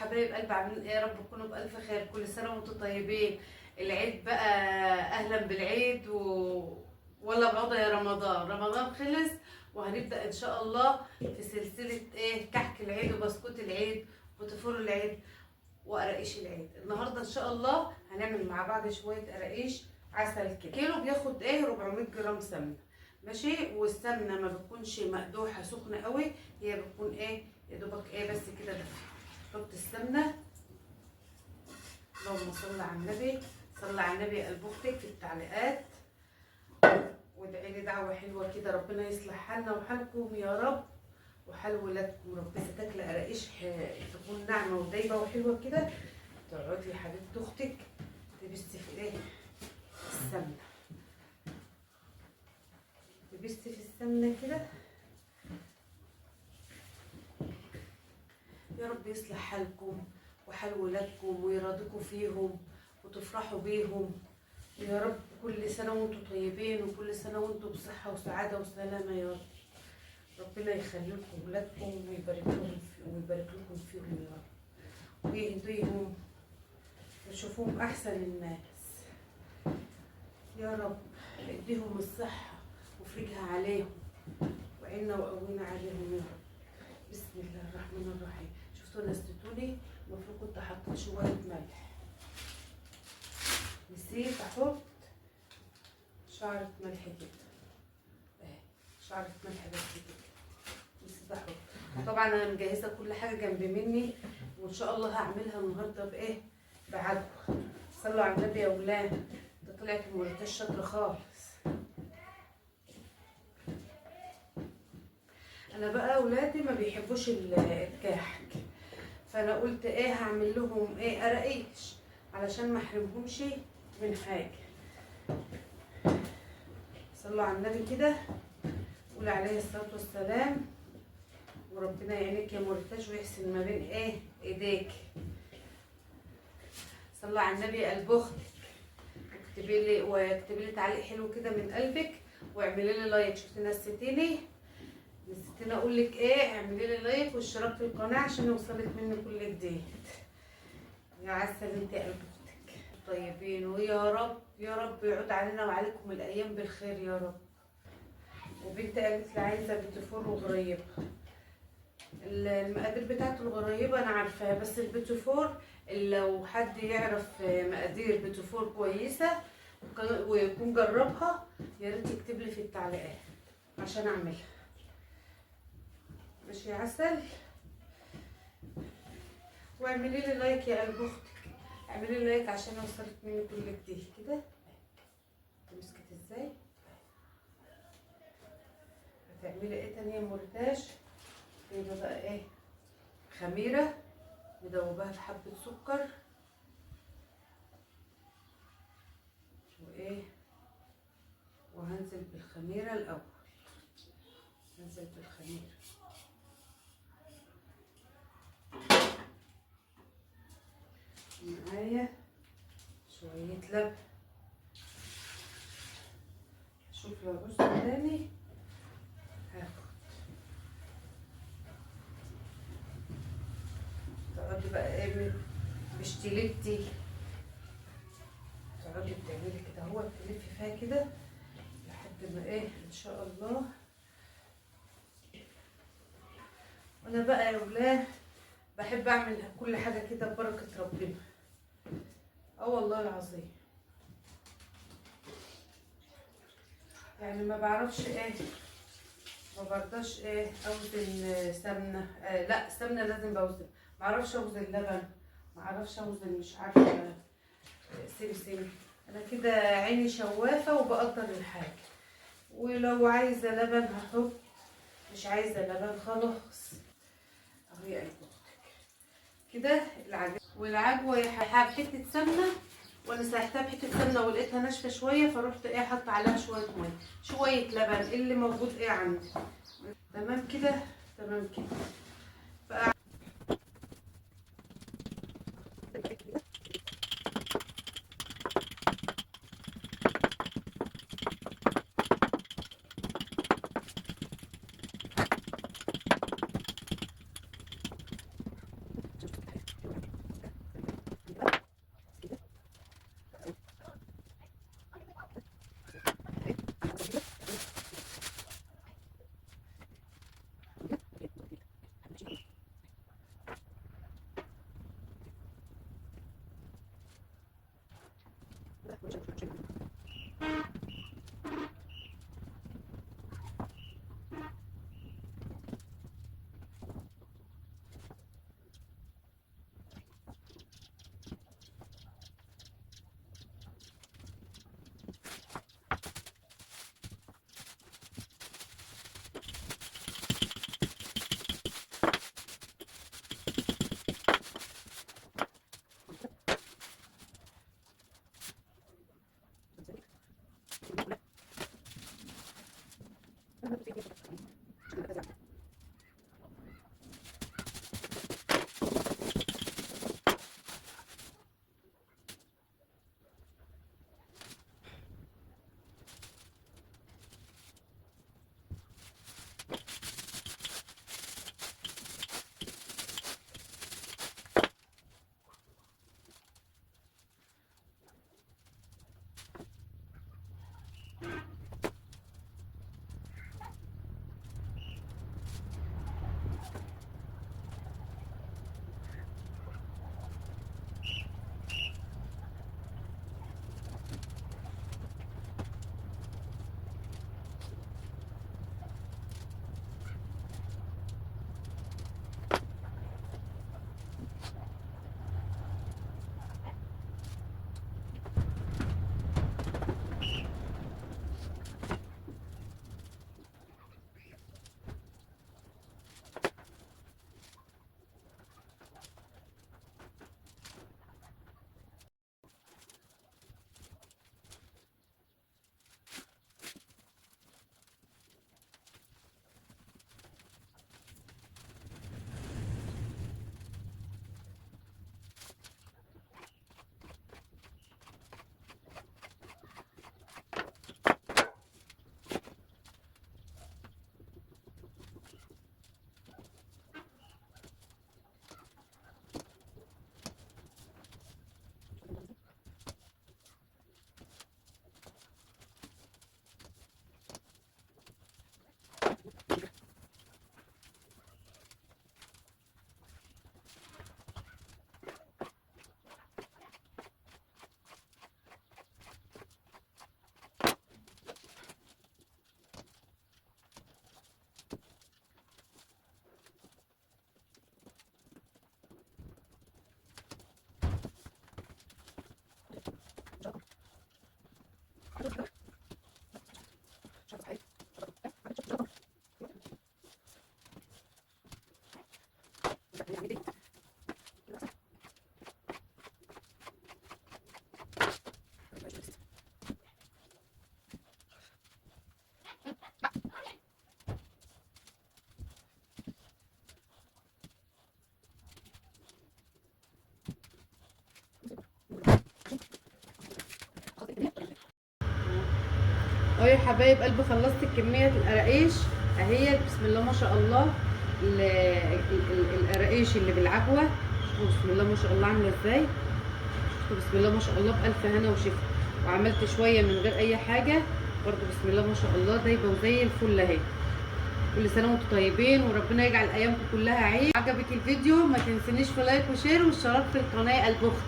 حبايب قلب، عاملين ايه؟ يا رب تكونوا بألف خير. كل سنة وانتم طيبين. العيد بقى، اهلا بالعيد ولا بقضى يا رمضان. رمضان خلص وهنبدأ ان شاء الله في سلسلة ايه، كحك العيد وبسكوت العيد وطفور العيد وقراقيش العيد. النهارده ان شاء الله هنعمل مع بعض شوية قراقيش عسل كده. كيلو بياخد ايه 400 جرام سمنة، ماشي. والسمنة ما بتكونش مقدوحة سخنة قوي، هي بتكون ايه يا دوبك ايه بس كده دافية. حط السمنه. اللهم صل على النبي، صل على النبي قلب اختك في التعليقات، وادعي لي دعوه حلوه كده ربنا يصلح حالنا وحالكم يا رب وحال ولادكم. ربنا تاكل قراقيش تكون ناعمه ودايبه وحلوه كده، تقعدي يا حبيبه اختك تبستي في ايه السمنه، تبستي في السمنه كده. يا رب يصلح حالكم وحال ولادكم ويرضيكم فيهم وتفرحوا بيهم. يا رب كل سنة وانتم طيبين وكل سنة وانتم بصحة وسعادة وسلامة يا رب. ربنا يخلي لكم ولادكم ويبارك لكم فيهم يا رب، ويهديهم ويشوفوهم أحسن الناس يا رب. اديهم الصحة وفرجها عليهم وعنا وقوينا عليهم يا رب. بسم الله الرحمن الرحيم. شفتوا نسيتوني، المفروض كنت حطيت شويه ملح، نسيت احط شعره ملح كده اهي، شعره ملح بس كده نسيت احط. وطبعا انا مجهزه كل حاجه جنب مني، وان شاء الله هعملها النهارده بايه، بعجوه. صلوا على النبي يا ولاد، ده طلعت مرتاش شاطره خالص. انا بقى ولادي ما بيحبوش الكحك، فانا قلت ايه هعمل لهم ايه قراقيش علشان ما احرمهمش من حاجه. صلوا على النبي كده، قول عليه الصلاه والسلام، وربنا يعينك يا مرتاج ويحسن ما بين ايه ايديك. صلوا على النبي قلب اختك، واكتبي لي تعليق حلو كده من قلبك، واعملي لي لايك. شفتي نسيتيني اقول لك ايه، اعملي لي لايك واشتراك في القناه عشان يوصلك مني كل جديد. يا عسل انت قلب اختك طيبين، ويا رب يا رب يعود علينا وعليكم الايام بالخير يا رب. وبنت قالت لي عايزه بيتفور وغريبه. المقادير بتاعته الغريبه انا عارفاها، بس البيتفور لو حد يعرف مقادير بيتفور كويسه ويكون جربها يا ريت يكتب لي في التعليقات عشان اعملها. ماشي يا عسل، واعملي لي لايك يا قلب اختك، اعملي لي لايك عشان يوصلك مني كل جديد كده. مسكت ازاي؟ هتعملي ايه تاني يا مرتاش؟ يبقى بقى ايه، خميره مدوباها في حبه سكر وايه، وهنزل بالخميره الاول. هنزل بالخميره معايا شوية لبن. شوف لو بص تاني هاخد. تقعدي بقى ايه مش تلتي، تقعدي بتعملي كده اهو، تلفي فيها كده لحد ما ايه ان شاء الله. وانا بقى يا ولاد بحب اعمل كل حاجه كده ببركه ربنا، والله العظيم. يعني ما بعرفش ايه، ما برضاش ايه اوزن سمنه، لا السمنه لازم بوزن. ما اعرفش اوزن لبن، ما اعرفش اوزن مش عارفه سمسم. انا كده عيني شوافه وبقدر الحاجه، ولو عايزه لبن هحط، مش عايزه لبن خلاص. اهو يا قلب اختك كده العجوه. والعجوه يا حته سمنه، وانا ساحتها بحته سمنه ولقيتها ناشفه شويه، فروحت ايه حط عليها شويه ميه شويه لبن اللي موجود ايه عندي. تمام كده، تمام كده. اهو يا حبايب قلبي خلصت كمية القراقيش اهي. بسم الله ما شاء الله. القراقيش اللي بالعجوة بسم الله ما شاء الله عاملة ازاي. بسم الله ما شاء الله بألف هنا وشفا. وعملت شوية من غير اي حاجة برضو بسم الله ما شاء الله دايبة وزي الفل اهي. كل سنة وانتم طيبين وربنا يجعل ايامكم كلها عيد. عجبك الفيديو ما تنسنيش في لايك وشير والاشتراك في القناة البخت.